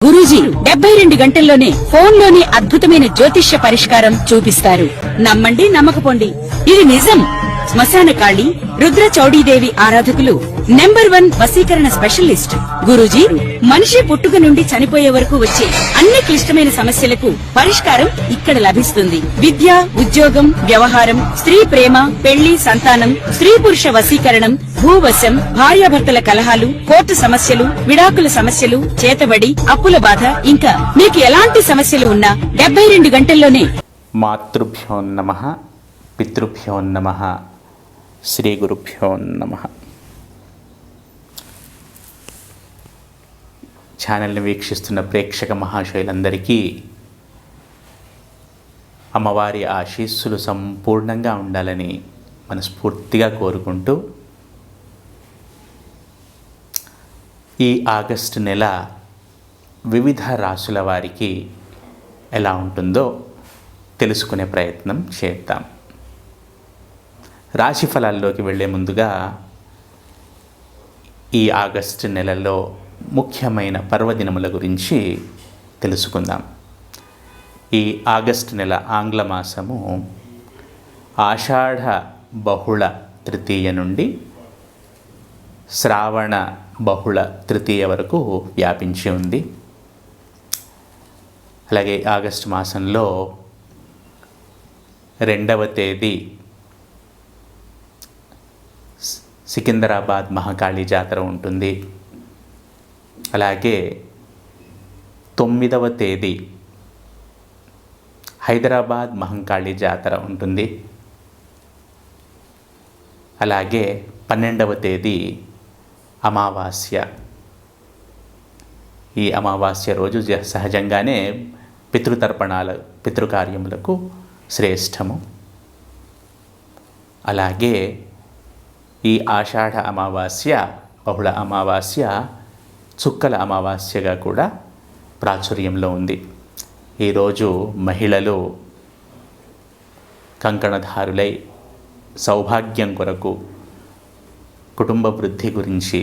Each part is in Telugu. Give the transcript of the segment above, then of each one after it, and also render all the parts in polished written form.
గురూజీ 72 గంటల్లోనే ఫోన్లోని అద్భుతమైన జ్యోతిష్య పరిష్కారం చూపిస్తారు. నమ్మండి, నమ్మకపోండి, ఇది నిజం. శ్మశాన కాళి రుద్ర చౌడీదేవి ఆరాధకులు నంబర్ 1 వశీకరణ స్పెషలిస్ట్ గురూజీ. మనిషి పుట్టుక నుండి చనిపోయే వరకు వచ్చే అన్ని క్లిష్టమైన సమస్యలకు పరిష్కారం ఇక్కడ లభిస్తుంది. విద్య, ఉద్యోగం, వ్యవహారం, స్త్రీ ప్రేమ, పెళ్లి, సంతానం, స్త్రీ పురుష వశీకరణం, భూవశం, భార్యాభర్తల కలహాలు, కోర్టు సమస్యలు, విడాకుల సమస్యలు, చేతబడి, అప్పుల బాధ, ఇంకా మీకు ఎలాంటి సమస్యలు ఉన్నా 72 గంటల్లోనే. మాతృభ్యో నమః, పితృభ్యో నమః, శ్రీ గురుభ్యో నమః. ఛానల్ని వీక్షిస్తున్న ప్రేక్షక మహాశయులందరికీ అమ్మవారి ఆశీస్సులు సంపూర్ణంగా ఉండాలని మనస్ఫూర్తిగా కోరుకుంటూ, ఈ ఆగస్టు నెల వివిధ రాశుల వారికి ఎలా ఉంటుందో తెలుసుకునే ప్రయత్నం చేద్దాం. రాశి ఫలాల్లోకి వెళ్ళే ముందుగా ఈ ఆగస్టు నెలలో ముఖ్యమైన పర్వదినముల గురించి తెలుసుకుందాం. ఈ ఆగస్టు నెల ఆంగ్ల మాసము ఆషాఢ బహుళ తృతీయ నుండి శ్రావణ బహుళ తృతీయ వరకు వ్యాపించి ఉంది. అలాగే ఆగస్టు మాసంలో 2వ తేదీ సికింద్రాబాద్ మహాకాళి జాతర ఉంటుంది. అలాగే 9వ తేదీ హైదరాబాద్ మహంకాళి జాతర ఉంటుంది. అలాగే 12వ తేదీ అమావాస్య. ఈ అమావాస్య రోజు సహజంగానే పితృకార్యములకు శ్రేష్టము. అలాగే ఈ ఆషాఢ అమావాస్య, బహుళ అమావాస్య చుక్కల అమావాస్యగా కూడా ప్రాచుర్యంలో ఉంది. ఈరోజు మహిళలు కంకణధారులై సౌభాగ్యం కొరకు, కుటుంబ వృద్ధి గురించి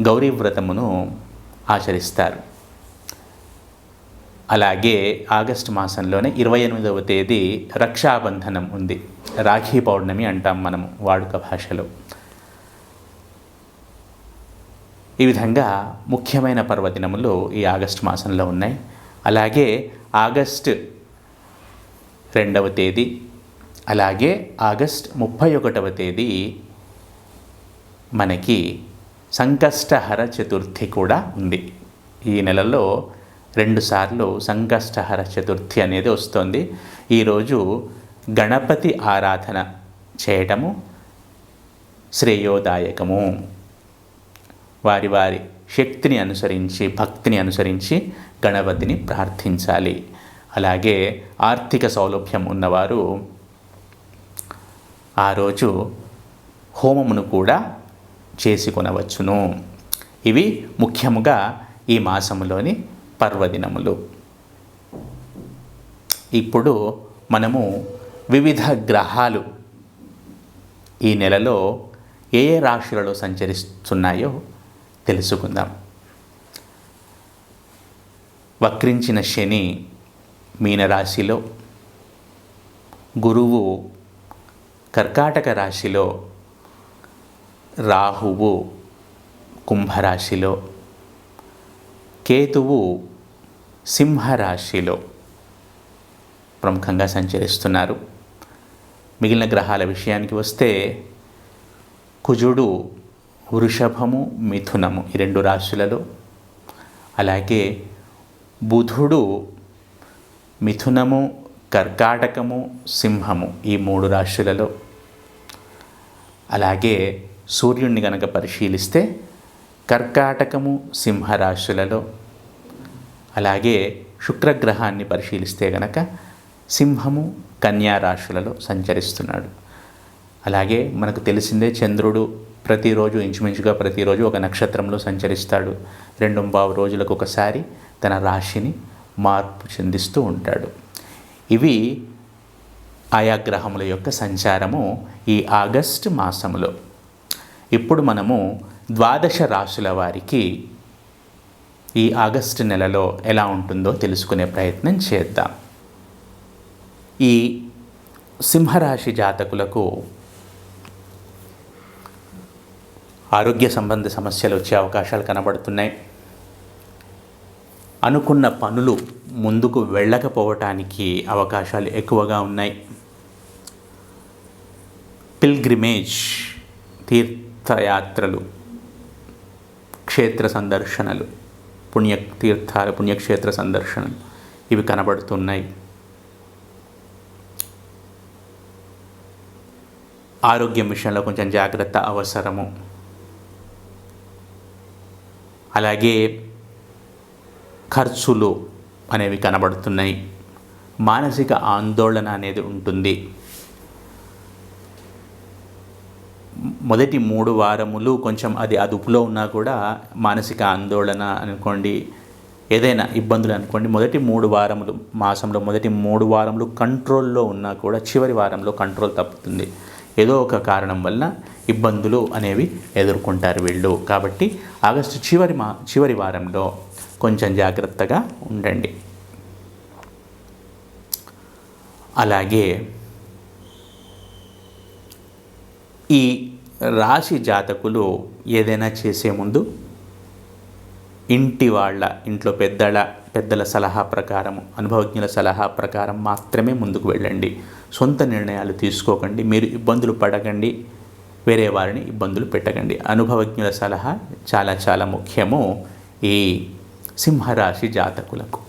గౌరీ వ్రతమును ఆచరిస్తారు. అలాగే ఆగస్టు మాసంలోనే 28వ తేదీ రక్షాబంధనం ఉంది. రాఖీ పౌర్ణమి అంటాం మనము వాడుక భాషలో. ఈ విధంగా ముఖ్యమైన పర్వదినములు ఈ ఆగస్టు మాసంలో ఉన్నాయి. అలాగే ఆగస్టు 2వ తేదీ, అలాగే ఆగస్టు 31వ తేదీ మనకి సంకష్టహర చతుర్థి కూడా ఉంది. ఈ నెలలో 2 సార్లు సంకష్టహర చతుర్థి అనేది వస్తుంది. ఈరోజు గణపతి ఆరాధన చేయటము శ్రేయోదాయకము. వారి వారి శక్తిని అనుసరించి, భక్తిని అనుసరించి గణపతిని ప్రార్థించాలి. అలాగే ఆర్థిక సౌలభ్యం ఉన్నవారు ఆ రోజు హోమమును కూడా చేసుకొనవచ్చును. ఇవి ముఖ్యముగా ఈ మాసములోని పర్వదినములు. ఇప్పుడు మనము వివిధ గ్రహాలు ఈ నెలలో ఏ ఏ రాశులలో సంచరిస్తున్నాయో తెలుసుకుందాం. వక్రించిన శని మీనరాశిలో, గురువు కర్కాటక రాశిలో, రాహువు కుంభరాశిలో, కేతువు సింహరాశిలో ప్రముఖంగా సంచరిస్తున్నారు. మిగిలిన గ్రహాల విషయానికి వస్తే కుజుడు వృషభము, మిథునము ఈ 2 రాశులలో, అలాగే బుధుడు మిథునము, కర్కాటకము, సింహము ఈ 3 రాశులలో, అలాగే సూర్యుడిని గనక పరిశీలిస్తే కర్కాటకము, సింహరాశులలో, అలాగే శుక్రగ్రహాన్ని పరిశీలిస్తే గనక సింహము, కన్యా రాశులలో సంచరిస్తున్నాడు. అలాగే మనకు తెలిసిందే చంద్రుడు ప్రతిరోజు ఇంచుమించుగా ప్రతిరోజు ఒక నక్షత్రంలో సంచరిస్తాడు. 2.25 రోజులకు ఒకసారి తన రాశిని మార్పు చెందిస్తూ ఉంటాడు. ఇవి ఆయా గ్రహముల యొక్క సంచారము ఈ ఆగస్టు మాసములో. ఇప్పుడు మనము 12 రాశుల వారికి ఈ ఆగస్టు నెలలో ఎలా ఉంటుందో తెలుసుకునే ప్రయత్నం చేద్దాం. ఈ సింహరాశి జాతకులకు ఆరోగ్య సంబంధ సమస్యలు వచ్చే అవకాశాలు కనబడుతున్నాయి. అనుకున్న పనులు ముందుకు వెళ్ళకపోవటానికి అవకాశాలు ఎక్కువగా ఉన్నాయి. పిల్గ్రిమేజ్, తీర్థయాత్రలు, క్షేత్ర సందర్శనలు, పుణ్యతీర్థాలు, పుణ్యక్షేత్ర సందర్శనలు ఇవి కనబడుతున్నాయి. ఆరోగ్యం విషయంలో కొంచెం జాగ్రత్త అవసరము. అలాగే ఖర్చులు అనేవి కనబడుతున్నాయి. మానసిక ఆందోళన అనేది ఉంటుంది. మొదటి 3 వారములు కొంచెం అది అదుపులో ఉన్నా కూడా మానసిక ఆందోళన అనుకోండి, ఏదైనా ఇబ్బందులు అనుకోండి, మొదటి 3 వారములు, మాసంలో మొదటి 3 వారములు కంట్రోల్లో ఉన్నా కూడా చివరి వారంలో కంట్రోల్ తప్పుతుంది. ఏదో ఒక కారణం వలన ఇబ్బందులు అనేవి ఎదుర్కొంటారు వీళ్ళు. కాబట్టి ఆగస్టు చివరి వారంలో కొంచెం జాగ్రత్తగా ఉండండి. అలాగే ఈ రాశి జాతకులు ఏదైనా చేసే ముందు ఇంట్లో పెద్దల సలహా ప్రకారం, అనుభవజ్ఞుల సలహా ప్రకారం మాత్రమే ముందుకు వెళ్ళండి. సొంత నిర్ణయాలు తీసుకోకండి. మీరు ఇబ్బందులు పడకండి, వేరే వారిని ఇబ్బందులు పెట్టకండి. అనుభవజ్ఞుల సలహా చాలా చాలా ముఖ్యము ఈ సింహరాశి జాతకులకు.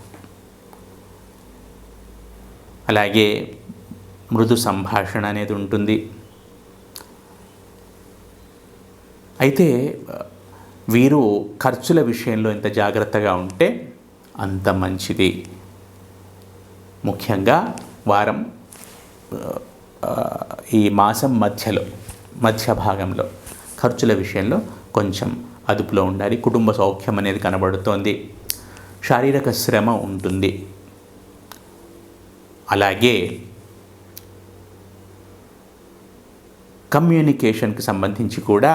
అలాగే మృదు సంభాషణ అనేది ఉంటుంది. అయితే వీరు ఖర్చుల విషయంలో ఎంత జాగ్రత్తగా ఉంటే అంత మంచిది. ముఖ్యంగా ఈ మాసం మధ్య భాగంలో ఖర్చుల విషయంలో కొంచెం అదుపులో ఉండాలి. కుటుంబ సౌఖ్యం అనేది కనబడుతోంది. శారీరక శ్రమ ఉంటుంది. అలాగే కమ్యూనికేషన్కి సంబంధించి కూడా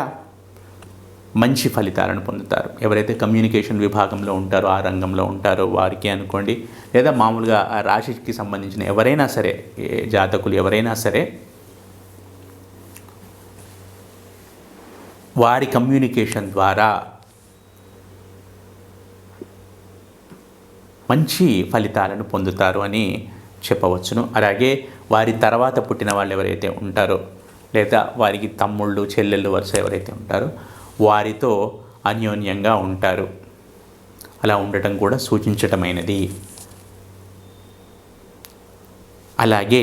మంచి ఫలితాలను పొందుతారు. ఎవరైతే కమ్యూనికేషన్ విభాగంలో ఉంటారో, ఆ రంగంలో ఉంటారో వారికి అనుకోండి, లేదా మామూలుగా ఆ రాశికి సంబంధించిన ఎవరైనా సరే, జాతకులు ఎవరైనా సరే, వారి కమ్యూనికేషన్ ద్వారా మంచి ఫలితాలను పొందుతారు అని చెప్పవచ్చును. అలాగే వారి తర్వాత పుట్టిన వాళ్ళు ఎవరైతే ఉంటారో, లేదా వారికి తమ్ముళ్ళు చెల్లెళ్ళు వరుస ఎవరైతే ఉంటారో వారితో అన్యోన్యంగా ఉంటారు. అలా ఉండటం కూడా సూచించటమైనది. అలాగే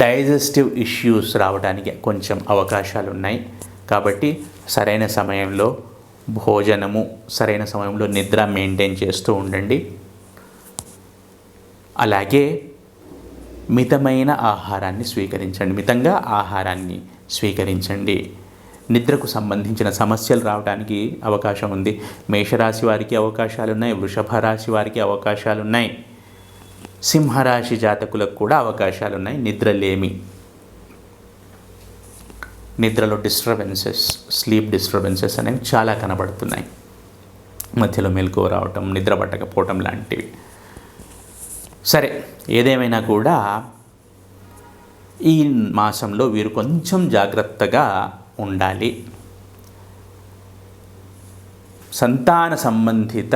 డైజెస్టివ్ ఇష్యూస్ రావడానికి కొంచెం అవకాశాలు ఉన్నాయి. కాబట్టి సరైన సమయంలో భోజనము, సరైన సమయంలో నిద్ర మెయింటైన్ చేస్తూ ఉండండి. అలాగే మితంగా ఆహారాన్ని స్వీకరించండి. నిద్రకు సంబంధించిన సమస్యలు రావడానికి అవకాశం ఉంది. మేషరాశి వారికి అవకాశాలు ఉన్నాయి, వృషభ రాశి వారికి అవకాశాలు ఉన్నాయి, సింహరాశి జాతకులకు కూడా అవకాశాలు ఉన్నాయి. నిద్రలో స్లీప్ డిస్టర్బెన్సెస్ అనేవి చాలా కనబడుతున్నాయి. మధ్యలో మెలకువ రావటం, నిద్ర పట్టకపోవటం లాంటివి. సరే, ఏదేమైనా కూడా ఈ మాసంలో వీరు కొంచెం జాగ్రత్తగా ఉండాలి. సంతాన సంబంధిత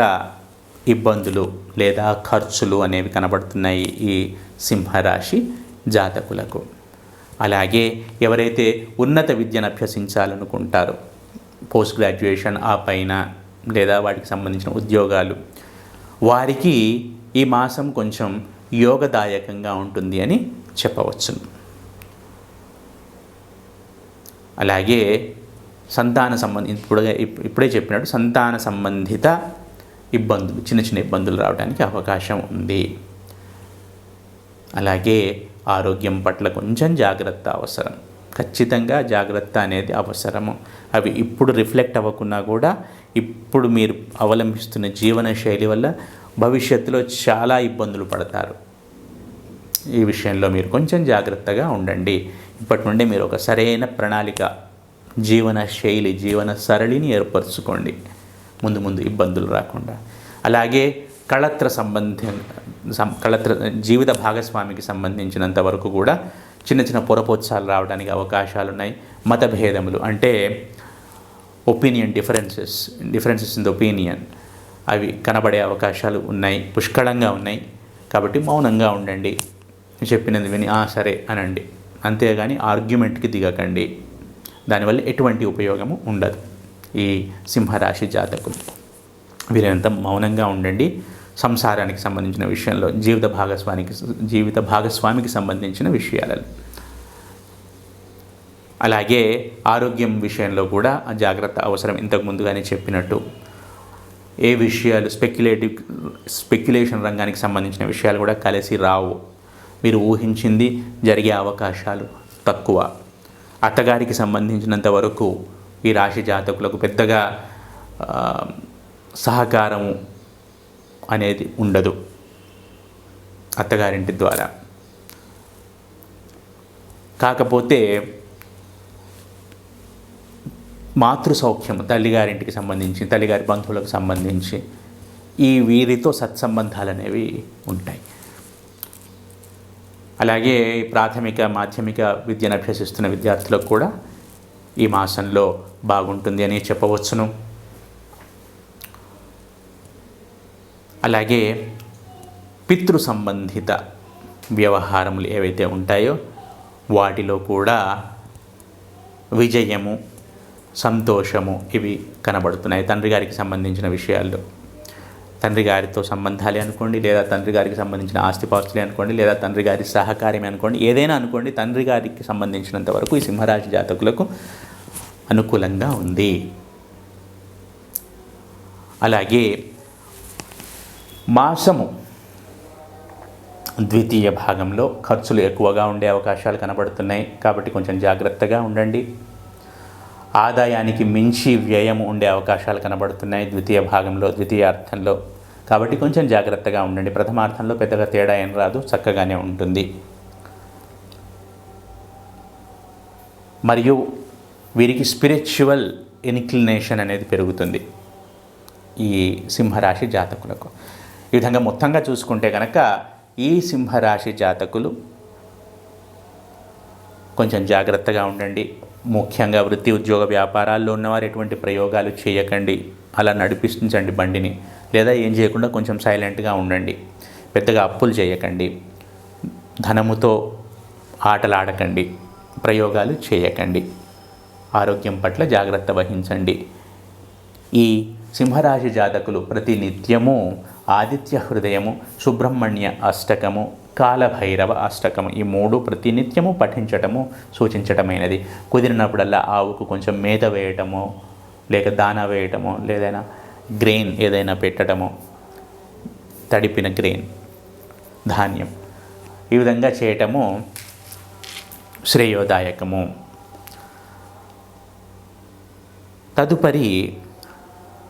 ఇబ్బందులు లేదా ఖర్చులు అనేవి కనబడుతున్నాయి ఈ సింహరాశి జాతకులకు. అలాగే ఎవరైతే ఉన్నత విద్యను అభ్యసించాలనుకుంటారో, పోస్ట్ గ్రాడ్యుయేషన్ ఆ పైన, లేదా వాటికి సంబంధించిన ఉద్యోగాలు, వారికి ఈ మాసం కొంచెం యోగదాయకంగా ఉంటుంది అని చెప్పవచ్చు. అలాగే ఇప్పుడే చెప్పినట్టు సంతాన సంబంధిత ఇబ్బందులు, చిన్న ఇబ్బందులు రావడానికి అవకాశం ఉంది. అలాగే ఆరోగ్యం పట్ల కొంచెం జాగ్రత్త అవసరం. ఖచ్చితంగా జాగ్రత్త అనేది అవసరము. అవి ఇప్పుడు రిఫ్లెక్ట్ అవ్వకున్నా కూడా ఇప్పుడు మీరు అవలంబిస్తున్న జీవన శైలి వల్ల భవిష్యత్తులో చాలా ఇబ్బందులు పడతారు. ఈ విషయంలో మీరు కొంచెం జాగ్రత్తగా ఉండండి. ఇప్పటి నుండి మీరు ఒక సరైన ప్రణాళిక జీవన శైలి, జీవన సరళిని ఏర్పరచుకోండి, ముందు ముందు ఇబ్బందులు రాకుండా. అలాగే కళత్ర జీవిత భాగస్వామికి సంబంధించినంత వరకు కూడా చిన్న చిన్న పొరపోత్సాలు రావడానికి అవకాశాలు ఉన్నాయి. మతభేదములు అంటే opinion differences in the opinion అవి కనబడే అవకాశాలు ఉన్నాయి, పుష్కళంగా ఉన్నాయి. కాబట్టి మౌనంగా ఉండండి, చెప్పినది విని సరే అనండి, అంతేగాని ఆర్గ్యుమెంట్కి దిగకండి. దానివల్ల ఎటువంటి ఉపయోగము ఉండదు. ఈ సింహరాశి జాతకులు వీరంతా మౌనంగా ఉండండి. సంసారానికి సంబంధించిన విషయంలో, జీవిత భాగస్వామికి సంబంధించిన విషయాలలో, అలాగే ఆరోగ్యం విషయంలో కూడా జాగ్రత్త అవసరం. ఇంతకు ముందుగానే చెప్పినట్టు ఏ విషయాలు స్పెక్యులేషన్ రంగానికి సంబంధించిన విషయాలు కూడా కలిసి రావు. మీరు ఊహించింది జరిగే అవకాశాలు తక్కువ. అత్తగారికి సంబంధించినంత వరకు ఈ రాశి జాతకులకు పెద్దగా సహకారము అనేది ఉండదు అత్తగారింటి ద్వారా. కాకపోతే మాతృ సౌఖ్యము, తల్లిగారింటికి సంబంధించి, తల్లిగారి బంధువులకు సంబంధించి వీరితో సత్సంబంధాలు అనేవి ఉంటాయి. అలాగే ప్రాథమిక మాధ్యమిక విద్యను అభ్యసిస్తున్న విద్యార్థులకు కూడా ఈ మాసంలో బాగుంటుంది అని చెప్పవచ్చును. అలాగే పితృ సంబంధిత వ్యవహారములు ఏవైతే ఉంటాయో వాటిలో కూడా విజయము, సంతోషము ఇవి కనబడుతున్నాయి. తండ్రి గారికి సంబంధించిన విషయాల్లో, తండ్రి గారితో సంబంధాలే అనుకోండి, లేదా తండ్రి గారికి సంబంధించిన ఆస్తిపాస్తులే అనుకోండి, లేదా తండ్రి గారి సహకార్యమే అనుకోండి, ఏదైనా అనుకోండి, తండ్రి గారికి సంబంధించినంత వరకు ఈ సింహరాశి జాతకులకు అనుకూలంగా ఉంది. అలాగే మాసము ద్వితీయ భాగంలో ఖర్చులు ఎక్కువగా ఉండే అవకాశాలు కనబడుతున్నాయి. కాబట్టి కొంచెం జాగ్రత్తగా ఉండండి. ఆదాయానికి మించి వ్యయము ఉండే అవకాశాలు కనబడుతున్నాయి ద్వితీయార్థంలో. కాబట్టి కొంచెం జాగ్రత్తగా ఉండండి. ప్రథమార్థంలో పెద్దగా తేడా ఏం రాదు, చక్కగానే ఉంటుంది. మరియు వీరికి స్పిరిచువల్ ఇన్క్లినేషన్ అనేది పెరుగుతుంది ఈ సింహరాశి జాతకులకు. ఈ విధంగా మొత్తంగా చూసుకుంటే కనుక ఈ సింహరాశి జాతకులు కొంచెం జాగ్రత్తగా ఉండండి. ముఖ్యంగా వృత్తి ఉద్యోగ వ్యాపారాల్లో ఉన్నవారు ఎటువంటి ప్రయోగాలు చేయకండి. అలా నడిపించండి బండిని, లేదా ఏం చేయకుండా కొంచెం సైలెంట్గా ఉండండి. పెద్దగా అప్పులు చేయకండి, ధనముతో ఆటలాడకండి, ప్రయోగాలు చేయకండి. ఆరోగ్యం పట్ల జాగ్రత్త వహించండి. ఈ సింహరాశి జాతకులు ప్రతి నిత్యము ఆదిత్య హృదయము, సుబ్రహ్మణ్య అష్టకము, కాలభైరవ అష్టకము ఈ 3 ప్రతినిత్యము పఠించటము సూచించటమైనది. కుదిరినప్పుడల్లా ఆవుకు కొంచెం మేత వేయటము, లేక దానా వేయటము, లేదైనా గ్రెయిన్ ఏదైనా పెట్టడము, తడిపిన గ్రెయిన్ ధాన్యం, ఈ విధంగా చేయటము శ్రేయోదాయకము. తదుపరి